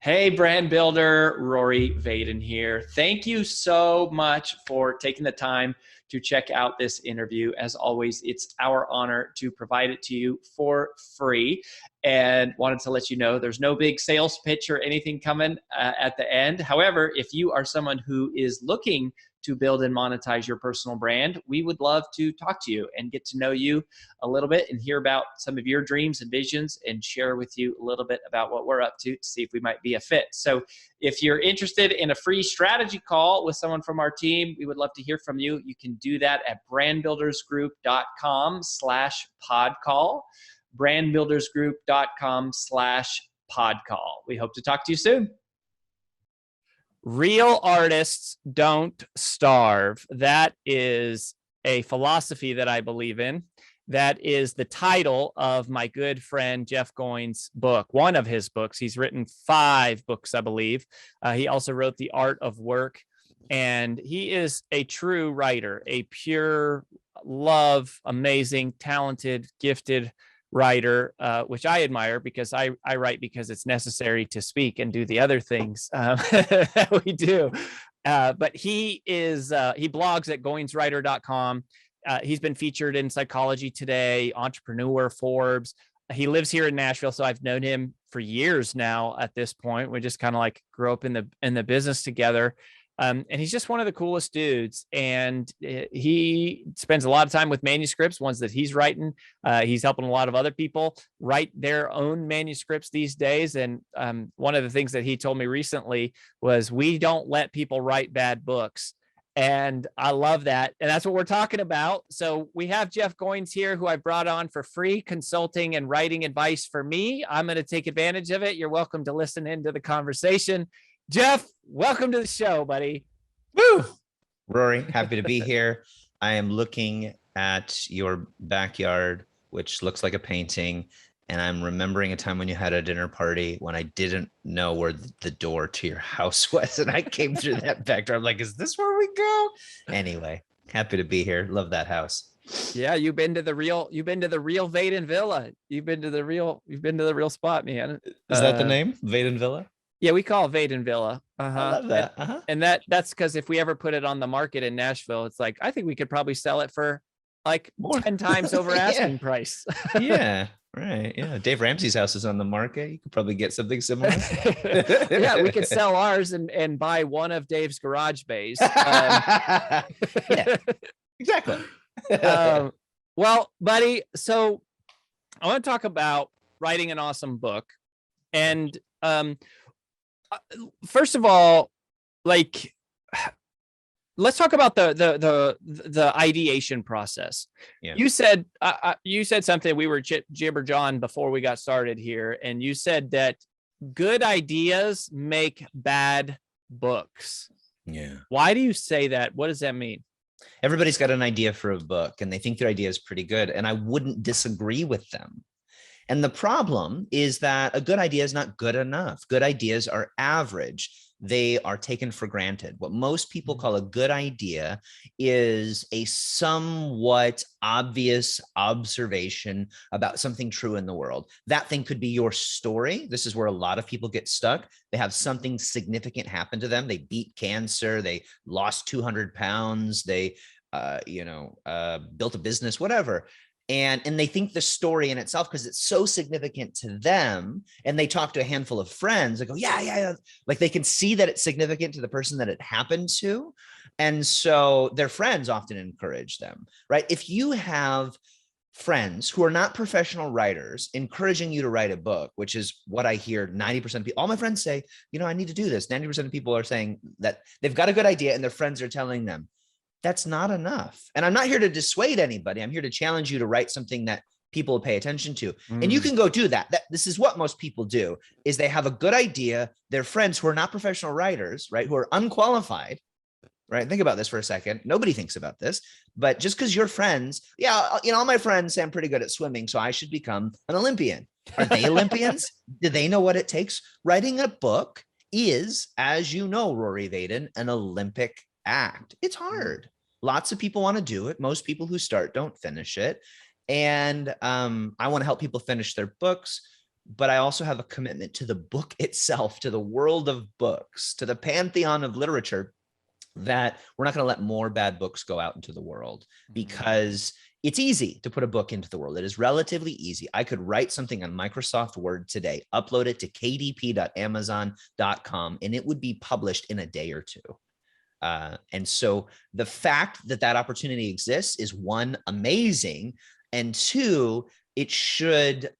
Hey, brand builder, Rory Vaden here. Thank you so much for taking the time to check out this interview. As always, it's our honor to provide it to you for free. And wanted to let you know there's no big sales pitch or anything coming at the end. However, if you are someone who is looking to build and monetize your personal brand, we would love to talk to you and get to know you a little bit and hear about some of your dreams and visions and share with you a little bit about what we're up to see if we might be a fit. So if you're interested in a free strategy call with someone from our team, we would love to hear from you. You can do that at brandbuildersgroup.com/podcall, brandbuildersgroup.com/podcall. We hope to talk to you soon. Real artists don't starve. That is a philosophy that I believe in. That is the title of my good friend Jeff Goins' book, one of his books. He's written 5 books, I believe. He also wrote The Art of Work, and he is a true writer, a pure love, amazing, talented, gifted writer, which I admire because I write because it's necessary to speak and do the other things that we do. But he blogs at goinswriter.com. He's been featured in Psychology Today, Entrepreneur, Forbes. He lives here in Nashville, so I've known him for years now at this point. We just kind of like grew up in the business together. And he's just one of the coolest dudes. And he spends a lot of time with manuscripts, ones that he's writing. He's helping a lot of other people write their own manuscripts these days. And one of the things that he told me recently was, we don't let people write bad books. And I love that. And that's what we're talking about. So we have Jeff Goins here, who I brought on for free consulting and writing advice for me. I'm going to take advantage of it. You're welcome to listen into the conversation. Jeff, welcome to the show, buddy. Woo! Rory, happy to be here. I am looking at your backyard, which looks like a painting. And I'm remembering a time when you had a dinner party when I didn't know where the door to your house was. And I came through that back door. I'm like, is this where we go? Anyway, happy to be here. Love that house. Yeah, you've been to the real Vaden Villa. You've been to the real spot, man. Is that the name? Vaden Villa? Yeah, we call it Vaden Villa. I love that. And that's because if we ever put it on the market in Nashville, it's like, I think we could probably sell it for like more. 10 times over asking price. Yeah. Right. Yeah. Dave Ramsey's house is on the market. You could probably get something similar. Yeah, we could sell ours and buy one of Dave's garage bays. Yeah, exactly. Well, buddy, so I want to talk about writing an awesome book. And first of all, like, let's talk about the ideation process. Yeah. You said something, we were jibber John before we got started here, and you said that good ideas make bad books. Yeah. Why do you say that? What does that mean? Everybody's got an idea for a book and they think their idea is pretty good, and I wouldn't disagree with them. And the problem is that a good idea is not good enough. Good ideas are average. They are taken for granted. What most people call a good idea is a somewhat obvious observation about something true in the world. That thing could be your story. This is where a lot of people get stuck. They have something significant happen to them. They beat cancer. They lost 200 pounds. They, built a business, whatever. And they think the story in itself, because it's so significant to them, and they talk to a handful of friends, they go, yeah. Like they can see that it's significant to the person that it happened to. And so their friends often encourage them, right? If you have friends who are not professional writers encouraging you to write a book, which is what I hear 90% of people, all my friends say, I need to do this. 90% of people are saying that they've got a good idea and their friends are telling them, that's not enough. And I'm not here to dissuade anybody. I'm here to challenge you to write something that people will pay attention to. And you can go do that. This is what most people do, is they have a good idea. Their friends who are not professional writers, right, who are unqualified, right? Think about this for a second. Nobody thinks about this, but just because your friends, all my friends say I'm pretty good at swimming, so I should become an Olympian. Are they Olympians? Do they know what it takes? Writing a book is, as you know, Rory Vaden, an Olympic act. It's hard. Lots of people want to do it. Most people who start don't finish it. And I want to help people finish their books. but I also have a commitment to the book itself, to the world of books, to the pantheon of literature, that we're not going to let more bad books go out into the world, because it's easy to put a book into the world. It is relatively easy. I could write something on Microsoft Word today, upload it to kdp.amazon.com, and it would be published in a day or two. And so the fact that that opportunity exists is, one, amazing, and two, it should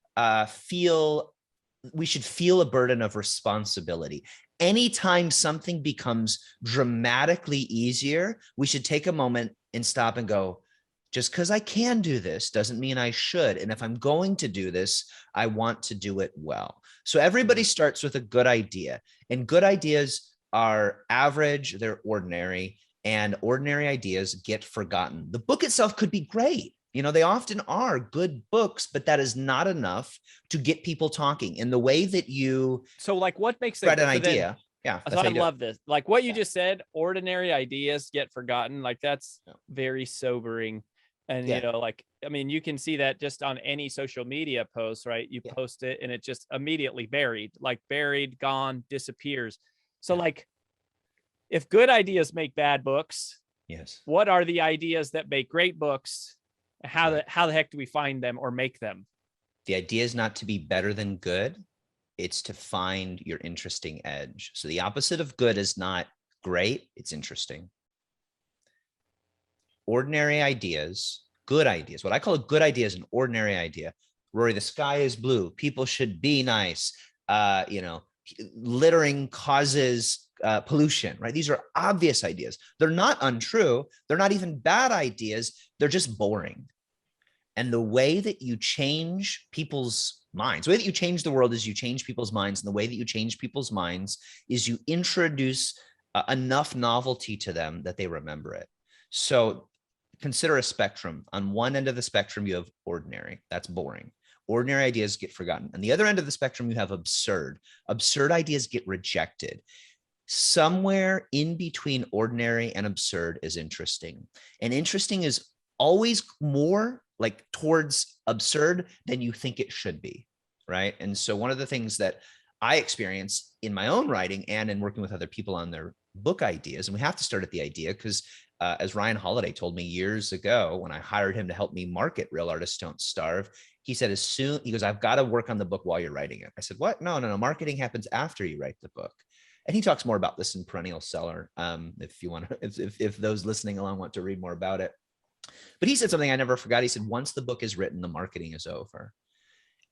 we should feel a burden of responsibility. Anytime something becomes dramatically easier, we should take a moment and stop and go, just because I can do this doesn't mean I should. And if I'm going to do this, I want to do it well. So everybody starts with a good idea, and good ideas are average, they're ordinary, and ordinary ideas get forgotten. The book itself could be great. You know, they often are good books, but that is not enough to get people talking in the way that you So like what makes spread it an so then, idea. Yeah, so that's how I you do it. love this. Like what you just said, ordinary ideas get forgotten. Like that's Yeah. very sobering. And you Yeah. know, like I mean, you can see that just on any social media post, right? You Yeah. post it and it just immediately buried, gone, disappears. So Yeah. like if good ideas make bad books, Yes. what are the ideas that make great books? How Right. how the heck do we find them or make them? The idea is not to be better than good. It's to find your interesting edge. So the opposite of good is not great, it's interesting. Ordinary ideas, good ideas. What I call a good idea is an ordinary idea. Rory, the sky is blue. People should be nice. Littering causes pollution, right? These are obvious ideas. They're not untrue. They're not even bad ideas. They're just boring. And the way that you change people's minds, the way that you change the world is you change people's minds. And the way that you change people's minds is you introduce enough novelty to them that they remember it. So consider a spectrum. On one end of the spectrum, you have ordinary. That's boring. Ordinary ideas get forgotten. On the other end of the spectrum, you have absurd. Absurd ideas get rejected. Somewhere in between ordinary and absurd is interesting. And interesting is always more like towards absurd than you think it should be, right? And so one of the things that I experience in my own writing and in working with other people on their book ideas, and we have to start at the idea because as Ryan Holiday told me years ago when I hired him to help me market Real Artists Don't Starve, he said, he goes, I've got to work on the book while you're writing it. I said, what? No. Marketing happens after you write the book. And he talks more about this in Perennial Seller. If you want to, if those listening along want to read more about it. But he said something I never forgot. He said, once the book is written, the marketing is over.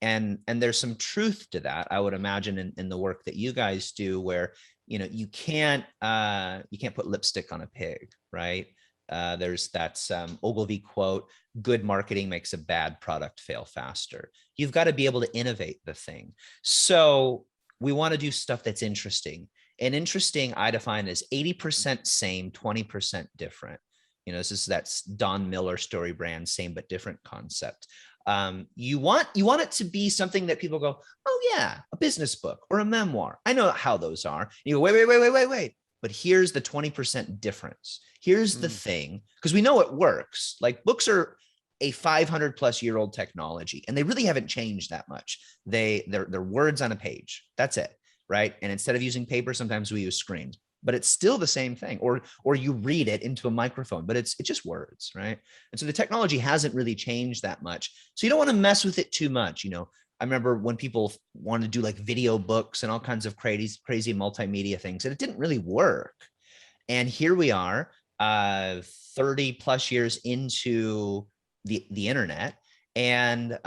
And there's some truth to that, I would imagine, in the work that you guys do, where you can't put lipstick on a pig, right? There's that Ogilvy quote: good marketing makes a bad product fail faster. You've got to be able to innovate the thing. So we want to do stuff that's interesting. And interesting, I define as 80% same, 20% different. That's Don Miller story brand, same but different concept. You want it to be something that people go, oh yeah, a business book or a memoir. I know how those are. And you go, wait. But here's the 20% difference. Here's the thing, because we know it works. Like books are a 500+ year old technology, and they really haven't changed that much. They're words on a page. That's it, right? And instead of using paper, sometimes we use screens. But it's still the same thing, or you read it into a microphone, but it's just words, right? And so the technology hasn't really changed that much. So you don't want to mess with it too much. I remember when people wanted to do like video books and all kinds of crazy multimedia things, and it didn't really work. And here we are, 30+ years into the internet, and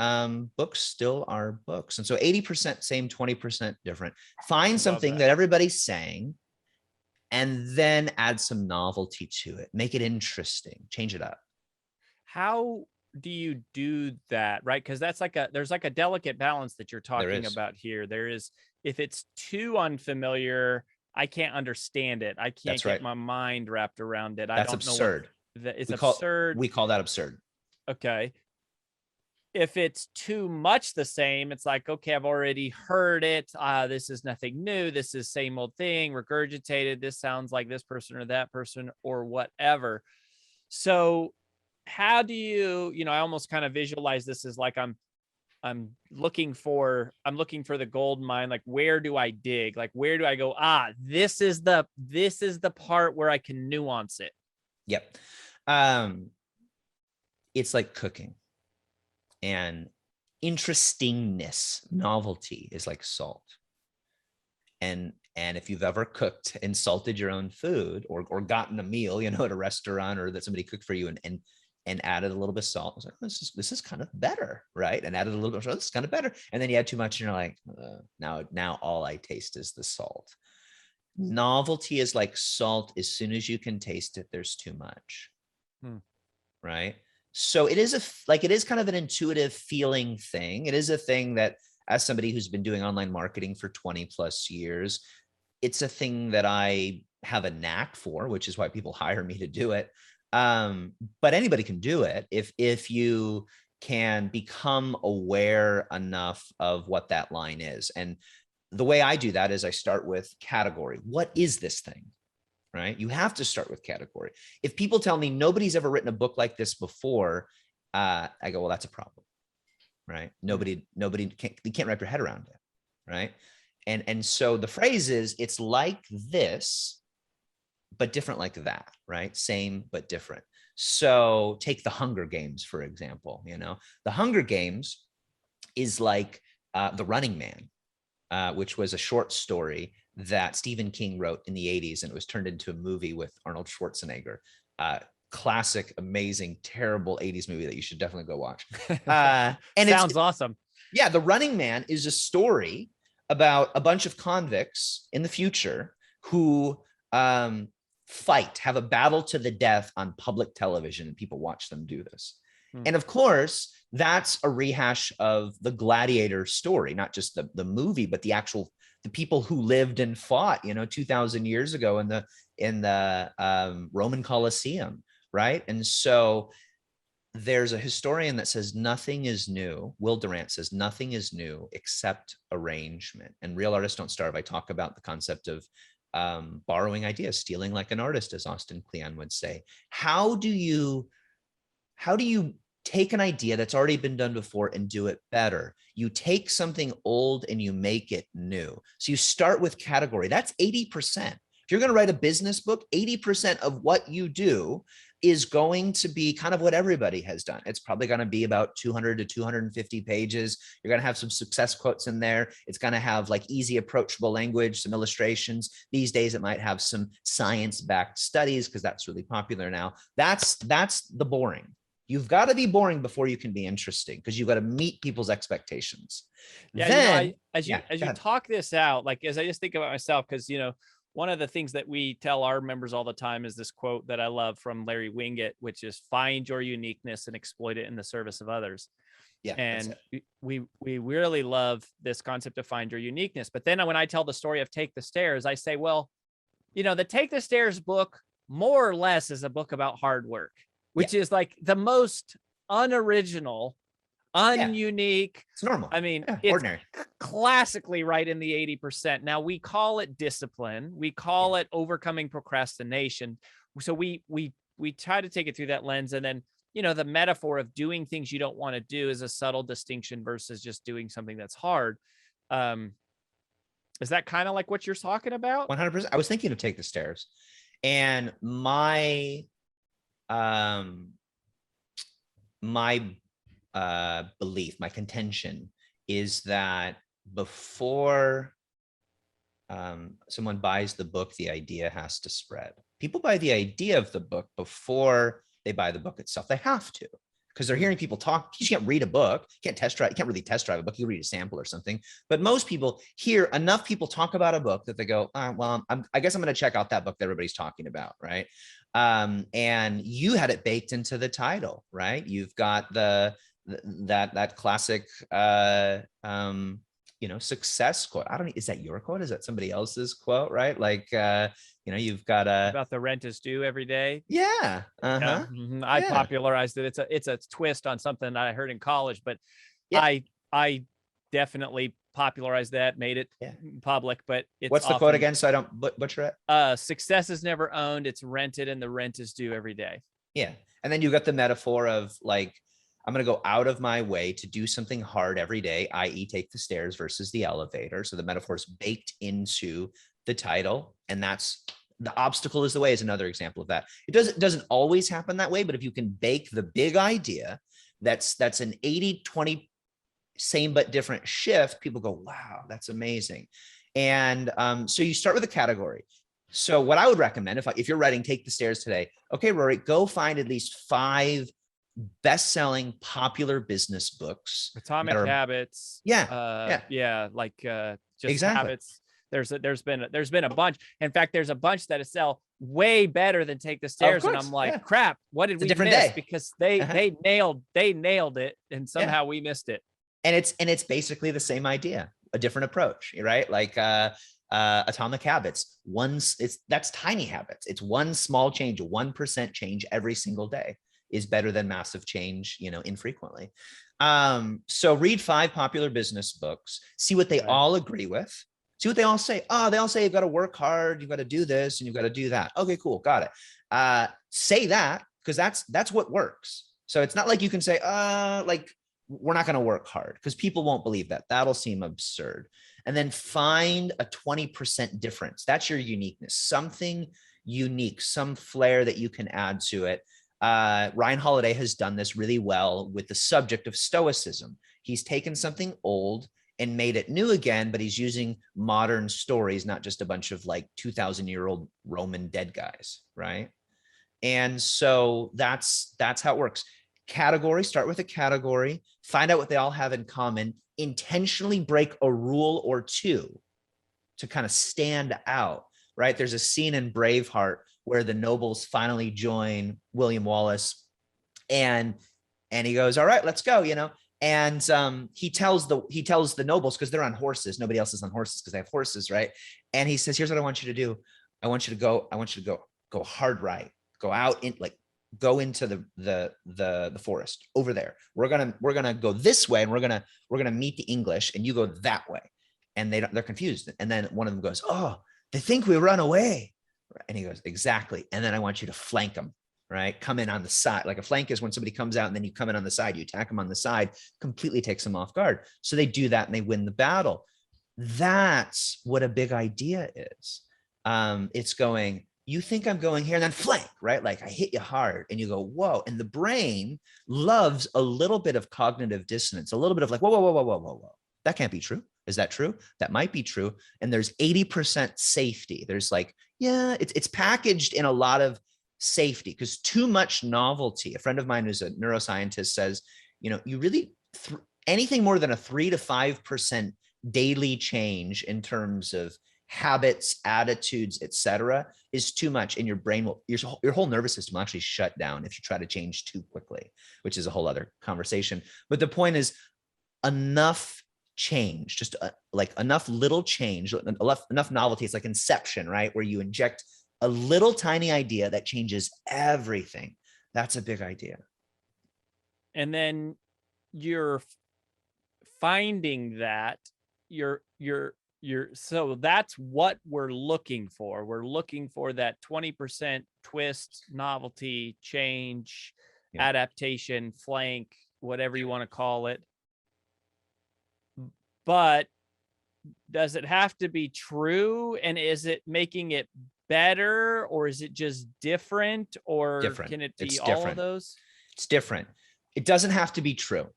books still are books. And so 80% same, 20% different. Find something that everybody's saying, and then add some novelty to it. Make it interesting. Change it up. How do you do that, right? Because there's like a delicate balance that you're talking about here. There is, if it's too unfamiliar, I can't understand it. I can't get my mind wrapped around it. That's absurd. It's absurd. We call that absurd. Okay. If it's too much the same, it's like, okay, I've already heard it. This is nothing new. This is same old thing, regurgitated. This sounds like this person or that person or whatever. So how do you, I almost kind of visualize this as like I'm I'm looking for the gold mine. Like, where do I dig? Like, where do I go? This is the part where I can nuance it. Yep. It's like cooking, and interestingness, novelty is like salt. And if you've ever cooked and salted your own food, or gotten a meal, at a restaurant, or that somebody cooked for you, and added a little bit of salt, I was like, this is kind of better, right? And added a little bit of salt, this is kind of better. And then you add too much, and you're like, now all I taste is the salt. Novelty is like salt. As soon as you can taste it, there's too much. Right? So it is kind of an intuitive feeling thing. It is a thing that, as somebody who's been doing online marketing for 20 plus years, it's a thing that I have a knack for, which is why people hire me to do it. But anybody can do it if you can become aware enough of what that line is. And the way I do that is I start with category. What is this thing? Right? You have to start with category. If people tell me nobody's ever written a book like this before, I go, well, that's a problem. Right? Nobody can't wrap your head around it. Right? And so the phrase is, it's like this, but different like that, right? Same, but different. So take the Hunger Games, for example. The Hunger Games is like The Running Man, which was a short story that Stephen King wrote in the 80s, and it was turned into a movie with Arnold Schwarzenegger. Classic, amazing, terrible 80s movie that you should definitely go watch. And sounds awesome. Yeah, The Running Man is a story about a bunch of convicts in the future who have a battle to the death on public television, and people watch them do this. And of course, that's a rehash of the Gladiator story, not just the movie, but the people who lived and fought, 2000 years ago in the Roman Colosseum, right? And so there's a historian that says nothing is new. Will Durant says nothing is new except arrangement. And Real Artists Don't Starve, I talk about the concept of borrowing ideas, stealing like an artist, as Austin Kleon would say. How do you take an idea that's already been done before and do it better? You take something old and you make it new. So you start with category. That's 80%. If you're going to write a business book, 80% of what you do is going to be kind of what everybody has done. It's probably going to be about 200 to 250 pages. You're going to have some success quotes in there. It's going to have like easy, approachable language, some illustrations. These days, it might have some science-backed studies because that's really popular now. That's the boring. You've got to be boring before you can be interesting, because you've got to meet people's expectations. Yeah. Then, as you talk this out, like, as I just think about myself, because, one of the things that we tell our members all the time is this quote that I love from Larry Winget, which is, find your uniqueness and exploit it in the service of others. Yeah. And we really love this concept of find your uniqueness. But then when I tell the story of Take the Stairs, I say, well, the Take the Stairs book more or less is a book about hard work, which is like the most unoriginal, ununique. It's normal. I mean, it's ordinary. Classically right in the 80%. Now we call it discipline. We call it overcoming procrastination. So we try to take it through that lens. And then, the metaphor of doing things you don't want to do is a subtle distinction versus just doing something that's hard. Is that kind of like what you're talking about? 100%. I was thinking of Take the Stairs, and my belief, my contention is that before someone buys the book, the idea has to spread. People buy the idea of the book before they buy the book itself. They have to, because they're hearing people talk. You can't read a book, you can't really test drive a book. You read a sample or something. But most people hear enough people talk about a book that they go, well, I guess I'm going to check out that book that everybody's talking about, right? And you had it baked into the title, right? You've got that classic success quote. Is that your quote? Is that somebody else's quote? Right? Like you've got about the rent is due every day. Yeah. I popularized it. It's a twist on something that I heard in college, but I definitely popularized that, made it public. But what's the quote again, so I don't butcher it? Success is never owned, it's rented, and the rent is due every day. Yeah. And then you got the metaphor of like I'm going to go out of my way to do something hard every day, i.e. take the stairs versus the elevator. So the metaphor is baked into the title. And that's the obstacle is the way is another example of that. It doesn't always happen that way, but if you can bake the big idea, that's an 80-20 same but different shift, people go, wow, that's amazing. And so you start with a category. So what I would recommend if you're writing Take the Stairs today, okay, Rory, go find at least 5 best-selling popular business books. Atomic Habits. Yeah. Yeah. Like just Exactly. habits. There's been a bunch. In fact, there's a bunch that sell way better than Take the Stairs. And I'm like, crap, what did we miss? Because they nailed it. And somehow we missed it. And it's basically the same idea, a different approach, right? Like Atomic Habits. That's tiny habits. It's one small change, a 1% change every single day is better than massive change, infrequently. So read 5 popular business books, see what they all agree with, see what they all say. Oh, they all say you've got to work hard, you've got to do this, and you've got to do that. Okay, cool, got it. Say that, because that's what works. So it's not like you can say, like, we're not going to work hard, because people won't believe that. That'll seem absurd. And then find a 20% difference. That's your uniqueness, something unique, some flair that you can add to it. Ryan Holiday has done this really well with the subject of Stoicism. He's taken something old and made it new again, but he's using modern stories, not just a bunch of like 2,000-year-old Roman dead guys, right? And so that's how it works. Category, start with a category, find out what they all have in common, intentionally break a rule or two to kind of stand out, right? There's a scene in Braveheart where the nobles finally join William Wallace, and he goes, all right, let's go, and he tells the nobles, because they're on horses, nobody else is on horses because they have horses, right? And he says, here's what I want you to do. I want you to go hard right, go out in, like, go into the forest over there. We're gonna go this way, and we're gonna meet the English, and you go that way. And they're confused. And then one of them goes, oh, they think we run away. And he goes, exactly. And then I want you to flank them, right? Come in on the side. Like a flank is when somebody comes out and then you come in on the side, you attack them on the side, completely takes them off guard. So they do that and they win the battle. That's what a big idea is. It's going, you think I'm going here, and then flank, right? Like I hit you hard and you go, whoa. And the brain loves a little bit of cognitive dissonance, a little bit of like, whoa. That can't be true. Is that true? That might be true. And there's 80% safety. There's like, yeah, it's packaged in a lot of safety, because too much novelty. A friend of mine who's a neuroscientist says, you really, anything more than a 3 to 5% daily change in terms of habits, attitudes, etc., is too much, and your brain will, your whole nervous system will actually shut down if you try to change too quickly, which is a whole other conversation. But the point is, enough change, just like enough little change, enough novelty. It's like Inception, right? Where you inject a little tiny idea that changes everything. That's a big idea. And then you're finding that so that's what we're looking for. We're looking for that 20% twist, novelty, change, adaptation, flank, whatever you want to call it. But does it have to be true? And is it making it better, or is it just different, or can it be all of those? It's different. It doesn't have to be true.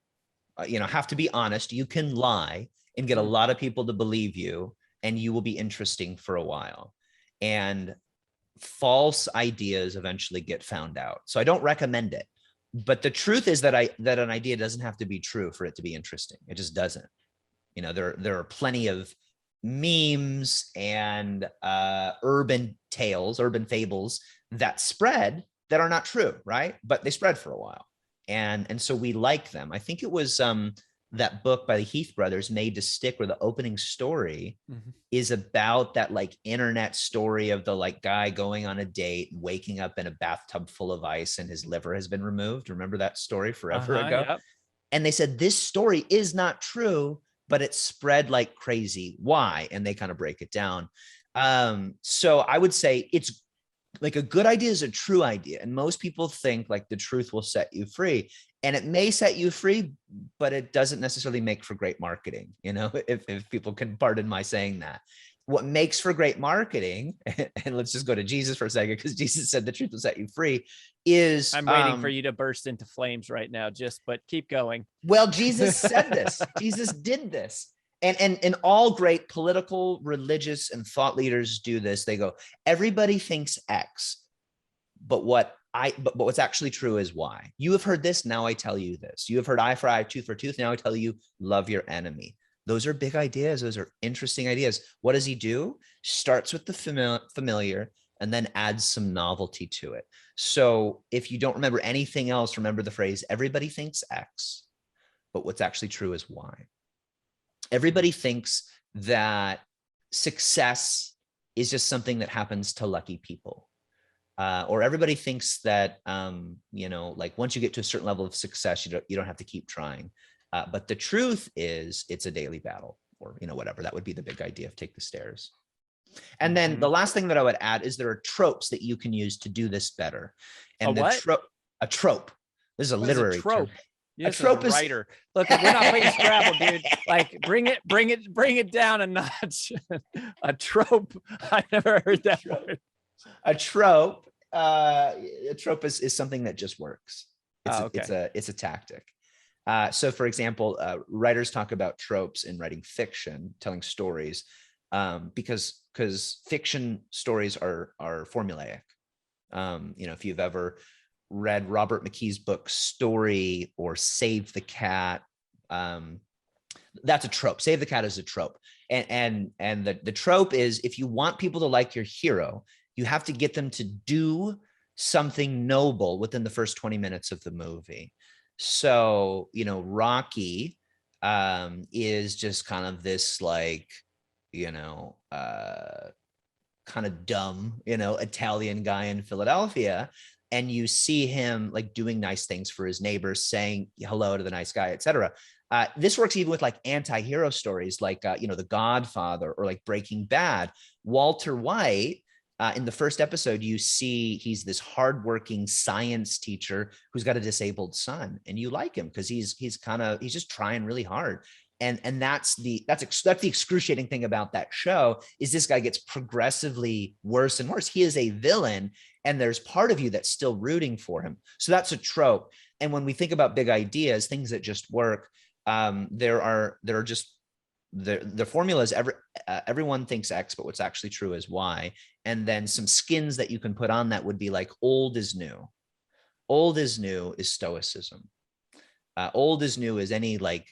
Have to be honest. You can lie and get a lot of people to believe you, and you will be interesting for a while. And false ideas eventually get found out. So I don't recommend it. But the truth is that an idea doesn't have to be true for it to be interesting. It just doesn't. There are plenty of memes and urban tales, urban fables that spread that are not true, right? But they spread for a while. And so we like them. I think it was that book by the Heath brothers, Made to Stick, where the opening story is about that like internet story of the like guy going on a date, waking up in a bathtub full of ice and his liver has been removed. Remember that story forever ago? Yep. And they said, this story is not true, but it spread like crazy. Why? And they kind of break it down. So I would say it's like a good idea is a true idea. And most people think like the truth will set you free. And it may set you free, but it doesn't necessarily make for great marketing, if people can pardon my saying that. What makes for great marketing, and let's just go to Jesus for a second, because Jesus said the truth will set you free, is I'm waiting for you to burst into flames right now, but keep going. well, Jesus said this. Jesus did this. And all great political, religious, and thought leaders do this. They go, everybody thinks X, but what's actually true is Y. You have heard this, now I tell you this. You have heard eye for eye, tooth for tooth, now I tell you, love your enemy. Those are big ideas. Those are interesting ideas. What does he do? Starts with the familiar and then adds some novelty to it. So if you don't remember anything else, remember the phrase, everybody thinks X, but what's actually true is Y. Everybody thinks that success is just something that happens to lucky people. Or everybody thinks that, like once you get to a certain level of success, you don't have to keep trying. But the truth is it's a daily battle, or, whatever. That would be the big idea of Take the Stairs. And then the last thing that I would add is there are tropes that you can use to do this better. And a trope. This is a literary trope. term. Yes, a trope is writer. Look, we're not playing Scrabble, dude. Like, bring it down a notch. A trope. I never heard that word. A trope. A trope is something that just works. It's a tactic. So, for example, writers talk about tropes in writing fiction, telling stories, because fiction stories are formulaic. If you've ever read Robert McKee's book Story or Save the Cat, that's a trope. Save the Cat is a trope, and the trope is, if you want people to like your hero, you have to get them to do something noble within the first 20 minutes of the movie. So, Rocky is just kind of this like, kind of dumb, Italian guy in Philadelphia. And you see him like doing nice things for his neighbors, saying hello to the nice guy, etc. This works even with like anti-hero stories like, The Godfather or like Breaking Bad. Walter White, in the first episode, you see he's this hardworking science teacher who's got a disabled son, and you like him because he's just trying really hard. And that's the excruciating thing about that show, is this guy gets progressively worse and worse. He is a villain, and there's part of you that's still rooting for him. So that's a trope. And when we think about big ideas, things that just work, there are just the formula is everyone thinks X, but what's actually true is Y. And then some skins that you can put on that would be like, old is new. Old is new is stoicism. Old is new is any like,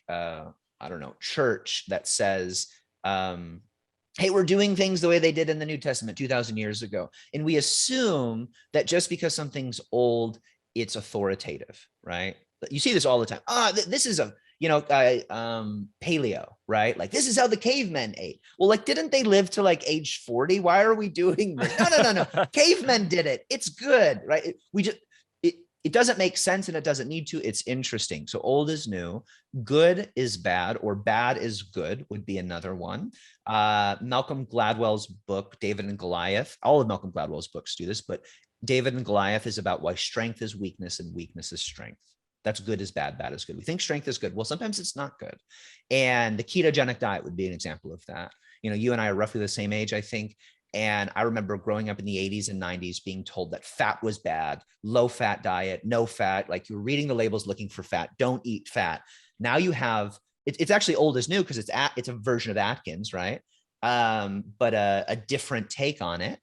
church that says, hey, we're doing things the way they did in the New Testament 2,000 years ago. And we assume that just because something's old, it's authoritative, right? You see this all the time. This is paleo, right? Like, this is how the cavemen ate. Well, like, didn't they live to like age 40? Why are we doing this? No. Cavemen did it. It's good, right? It doesn't make sense, and it doesn't need to. It's interesting. So old is new, good is bad, or bad is good would be another one. Malcolm Gladwell's book, David and Goliath, all of Malcolm Gladwell's books do this, but David and Goliath is about why strength is weakness and weakness is strength. That's good is bad, bad is good. We think strength is good. Well, sometimes it's not good. And the ketogenic diet would be an example of that. You and I are roughly the same age, I think. And I remember growing up in the 80s and 90s being told that fat was bad, low fat diet, no fat. Like, you're reading the labels looking for fat, don't eat fat. Now you have, it's actually old is new because it's a version of Atkins, right? But a different take on it.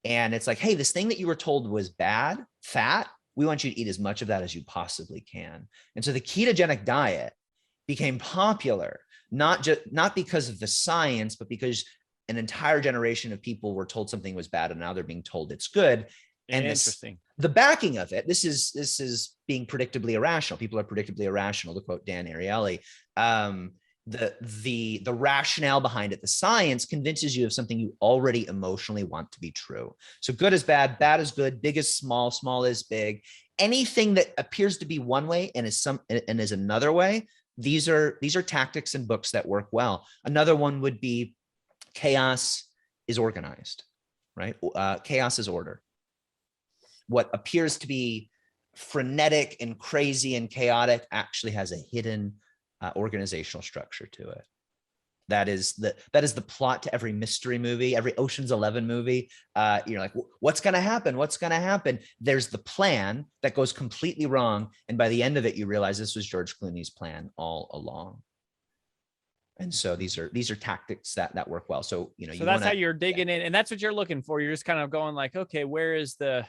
And it's like, hey, this thing that you were told was bad, fat, we want you to eat as much of that as you possibly can. And so the ketogenic diet became popular, not because of the science, but because an entire generation of people were told something was bad, and now they're being told it's good. And interesting. The backing of it, this is being predictably irrational. People are predictably irrational, to quote Dan Ariely. The rationale behind it, the science, convinces you of something you already emotionally want to be true. So good is bad, bad is good, big is small, small is big. Anything that appears to be one way and is another way, these are tactics and books that work well. Another one would be chaos is organized, right? Chaos is order. What appears to be frenetic and crazy and chaotic actually has a hidden organizational structure to it. That is the plot to every mystery movie, every Ocean's 11 movie. You're like, what's going to happen? What's going to happen? There's the plan that goes completely wrong. And by the end of it, you realize this was George Clooney's plan all along. And so these are tactics that work well. So, you know, so that's how you're digging in, and that's what you're looking for. You're just kind of going like, okay, where is the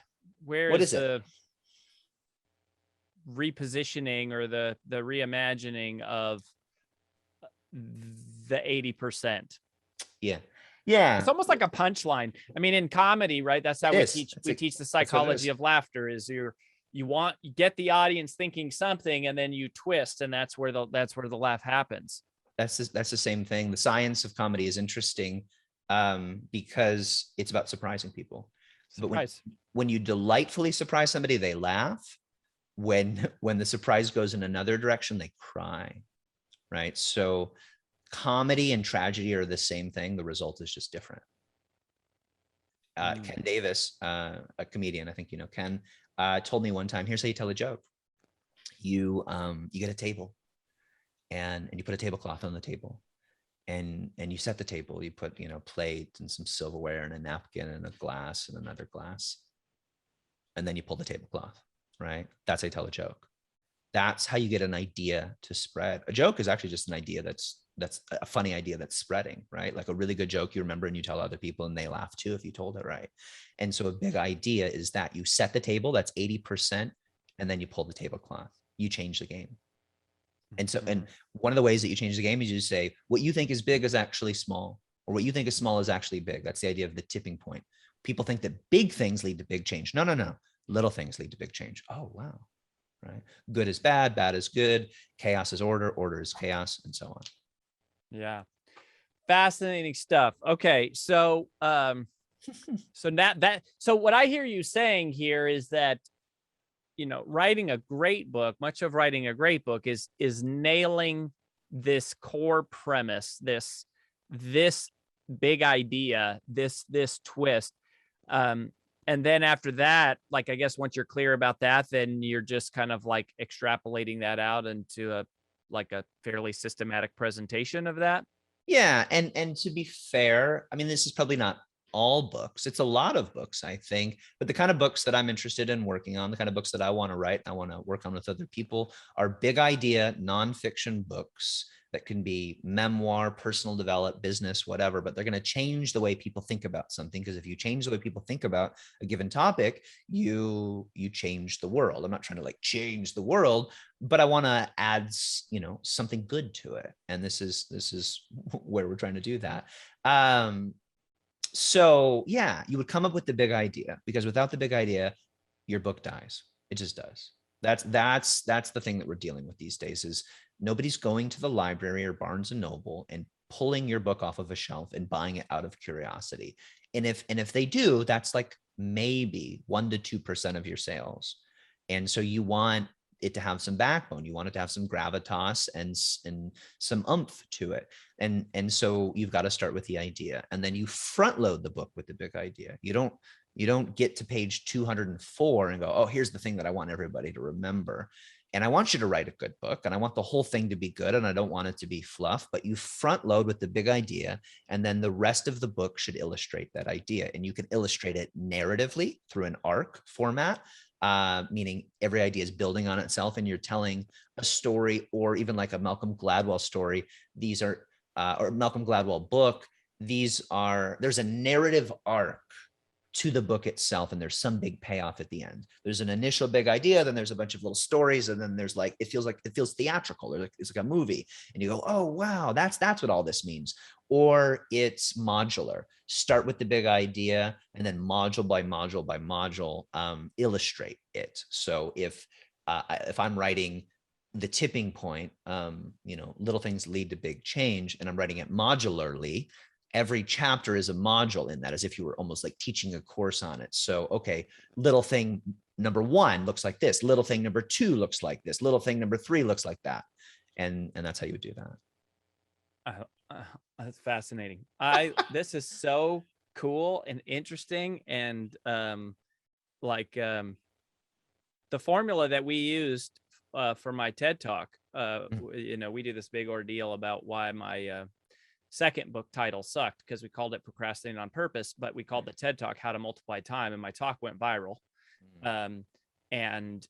repositioning or the reimagining of the 80%? Yeah. It's almost like a punchline. I mean, in comedy, right? That's how we teach the psychology of laughter. Is you get the audience thinking something, and then you twist, and that's where the laugh happens. That's the same thing. The science of comedy is interesting because it's about surprising people. Surprise. But when you delightfully surprise somebody, they laugh. When the surprise goes in another direction, they cry. Right. So comedy and tragedy are the same thing. The result is just different. Ken Davis, a comedian, I think you know Ken, told me one time, here's how you tell a joke. You get a table and you put a tablecloth on the table, and you set the table. You put, you know, plate and some silverware and a napkin and a glass and another glass. And then you pull the tablecloth, right? That's how you tell a joke. That's how you get an idea to spread. A joke is actually just an idea that's a funny idea that's spreading, right? Like a really good joke you remember and you tell other people and they laugh too if you told it right. And so a big idea is that you set the table, that's 80%, and then you pull the tablecloth. You change the game. And so, and one of the ways that you change the game is you say, what you think is big is actually small, or what you think is small is actually big. That's the idea of the tipping point. People think that big things lead to big change. No. Little things lead to big change. Oh, wow. Right. Good is bad, bad is good, chaos is order, order is chaos, and so on. Yeah. Fascinating stuff. Okay. So, so what I hear you saying here is that, you know, writing a great book, much of writing a great book is nailing this core premise, this big idea, this twist. And then after that, like, I guess once you're clear about that, then you're just kind of like extrapolating that out into a fairly systematic presentation of that. Yeah. And to be fair, I mean, this is probably not all books. It's a lot of books, I think, but the kind of books that I'm interested in working on, the kind of books that I want to write, I want to work on with other people, are big idea nonfiction books that can be memoir, personal development, business, whatever, but they're going to change the way people think about something. Because if you change the way people think about a given topic, you change the world. I'm not trying to like change the world, but I want to add, you know, something good to it. And this is where we're trying to do that. So yeah, you would come up with the big idea, because without the big idea, your book dies. It just does. That's the thing that we're dealing with these days, is nobody's going to the library or Barnes and Noble and pulling your book off of a shelf and buying it out of curiosity. And if they do, that's like maybe 1 to 2% of your sales. And so you want it to have some backbone. You want it to have some gravitas and some oomph to it. And so you've got to start with the idea, and then you front load the book with the big idea. You don't get to page 204 and go, oh, here's the thing that I want everybody to remember. And I want you to write a good book, and I want the whole thing to be good, and I don't want it to be fluff, but you front load with the big idea, and then the rest of the book should illustrate that idea. And you can illustrate it narratively through an arc format, meaning every idea is building on itself and you're telling a story, or even like a Malcolm Gladwell story. These are, or Malcolm Gladwell book. There's a narrative arc to the book itself, and there's some big payoff at the end. There's an initial big idea, then there's a bunch of little stories, and then there's like, it feels theatrical. It's like a movie, and you go, oh wow, that's what all this means. Or it's modular. Start with the big idea, and then module by module by module, illustrate it. So if I'm writing the tipping point, little things lead to big change, and I'm writing it modularly, every chapter is a module in that, as if you were almost like teaching a course on it. So, okay, little thing number 1 looks like this. Little thing number 2 looks like this. Little thing number 3 looks like that. And that's how you would do that. That's fascinating. This is so cool and interesting. And the the formula that we used for my TED talk, we do this big ordeal about why my second book title sucked, because we called it Procrastinating on Purpose, but we called the TED talk How to Multiply Time, and my talk went viral. And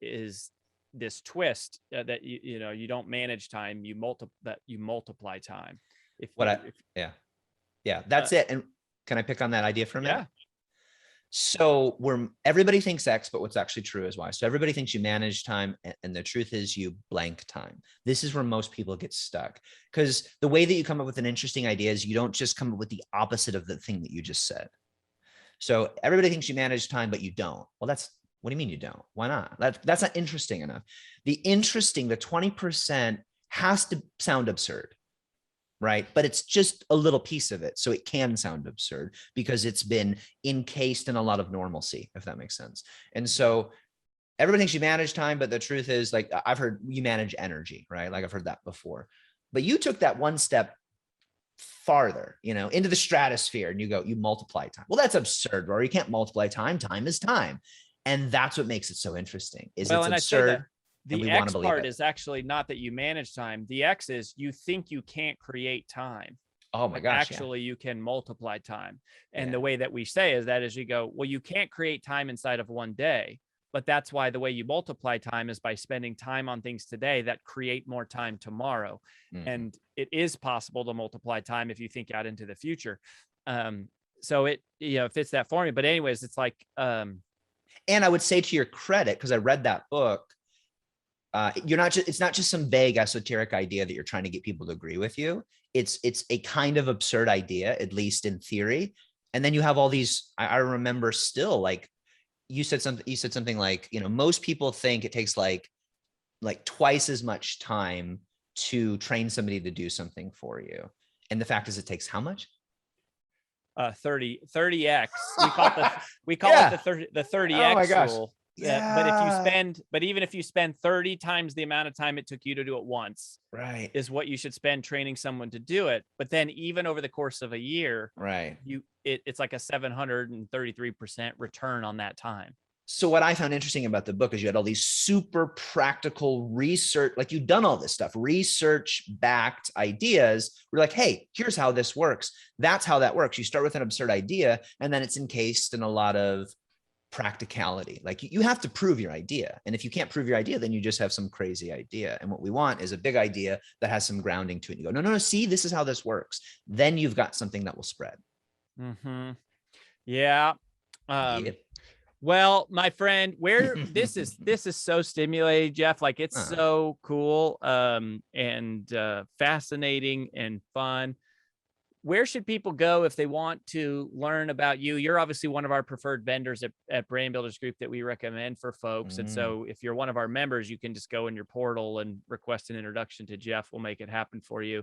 is this twist that you don't manage time, you multiply time. That's it. And can I pick on that idea for a minute? Yeah. So everybody thinks X, but what's actually true is Y. So everybody thinks you manage time, and the truth is you blank time. This is where most people get stuck, because the way that you come up with an interesting idea is you don't just come up with the opposite of the thing that you just said. So everybody thinks you manage time, but you don't. Well, what do you mean you don't? Why not? That's not interesting enough. The 20% has to sound absurd, right? But it's just a little piece of it. So it can sound absurd because it's been encased in a lot of normalcy, if that makes sense. And so everybody thinks you manage time, but the truth is, like, I've heard you manage energy, right? Like I've heard that before, but you took that one step farther, into the stratosphere, and you multiply time. Well, that's absurd, Rory. You can't multiply time. Time is time. And that's what makes it so interesting, is it's absurd. The X part is actually not that you manage time. The X is you think you can't create time. Oh my gosh. Actually, you can multiply time. And the way that we say is that as you go, well, you can't create time inside of one day, but that's why the way you multiply time is by spending time on things today that create more time tomorrow. And it is possible to multiply time if you think out into the future. So it, fits that formula. But anyways, it's like, and I would say, to your credit, because I read that book, it's not just some vague esoteric idea that you're trying to get people to agree with you. It's a kind of absurd idea, at least in theory. And then you have all these, I remember still, like you said something like, most people think it takes like twice as much time to train somebody to do something for you. And the fact is, it takes how much? 30x. We call it the 30x rule. Yeah. But even if you spend 30 times the amount of time it took you to do it once, right, is what you should spend training someone to do it. But then even over the course of a year, right, it's like a 733% return on that time. So what I found interesting about the book is you had all these super practical research, like you've done all this stuff, research-backed ideas. We're like, hey, here's how this works. That's how that works. You start with an absurd idea, and then it's encased in a lot of practicality. Like you have to prove your idea. And if you can't prove your idea, then you just have some crazy idea. And what we want is a big idea that has some grounding to it. You go, no, see, this is how this works. Then you've got something that will spread. Yeah. Well, my friend, this is so stimulating, Jeff. Like it's so cool and fascinating and fun. Where should people go if they want to learn about you? You're obviously one of our preferred vendors at Brand Builders Group that we recommend for folks. And so if you're one of our members, you can just go in your portal and request an introduction to Jeff. We'll make it happen for you.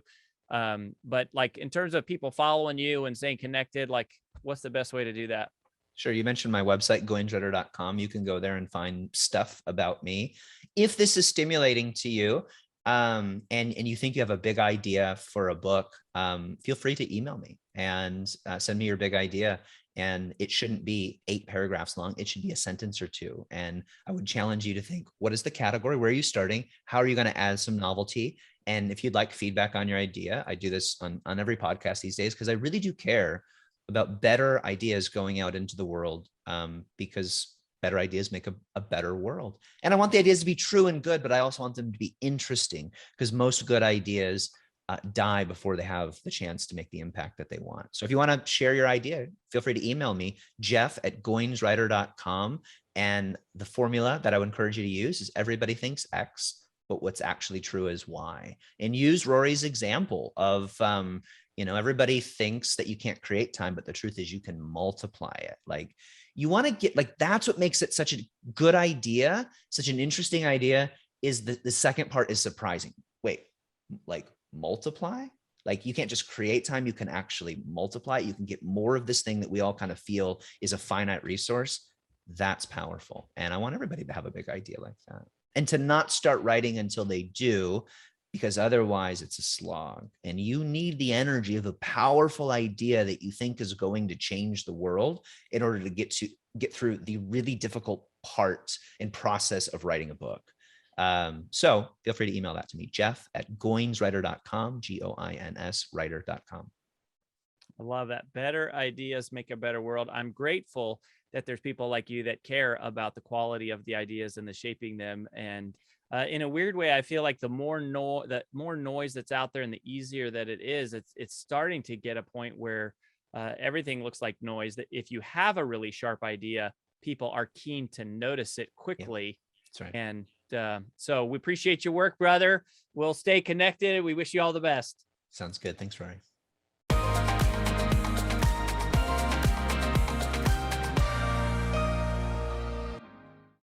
But like in terms of people following you and staying connected, like what's the best way to do that? Sure. You mentioned my website, goinswriter.com. You can go there and find stuff about me. If this is stimulating to you, and you think you have a big idea for a book, feel free to email me and send me your big idea. And it shouldn't be 8 paragraphs long. It should be a sentence or 2. And I would challenge you to think, what is the category? Where are you starting? How are you going to add some novelty? And if you'd like feedback on your idea, I do this on every podcast these days, because I really do care about better ideas going out into the world, because better ideas make a better world. And I want the ideas to be true and good, but I also want them to be interesting, because most good ideas die before they have the chance to make the impact that they want. So if you want to share your idea, feel free to email me, jeff@goinswriter.com. And the formula that I would encourage you to use is everybody thinks X, but what's actually true is Y. And use Rory's example of, everybody thinks that you can't create time, but the truth is you can multiply it. Like you want to get, like, that's what makes it such a good idea, such an interesting idea, is the second part is surprising. Wait, like multiply? Like you can't just create time, you can actually multiply it. You can get more of this thing that we all kind of feel is a finite resource. That's powerful. And I want everybody to have a big idea like that, and to not start writing until they do. because otherwise it's a slog. And you need the energy of a powerful idea that you think is going to change the world in order to get through the really difficult parts and process of writing a book. So feel free to email that to me, jeff@goinswriter.com, Goins writer.com. I love that. Better ideas make a better world. I'm grateful that there's people like you that care about the quality of the ideas and the shaping them. And in a weird way, I feel like the more noise that's out there and the easier that it is, it's starting to get a point where everything looks like noise. That if you have a really sharp idea, people are keen to notice it quickly. Yeah, that's right. And so we appreciate your work, brother. We'll stay connected. We wish you all the best. Sounds good. Thanks, Rory.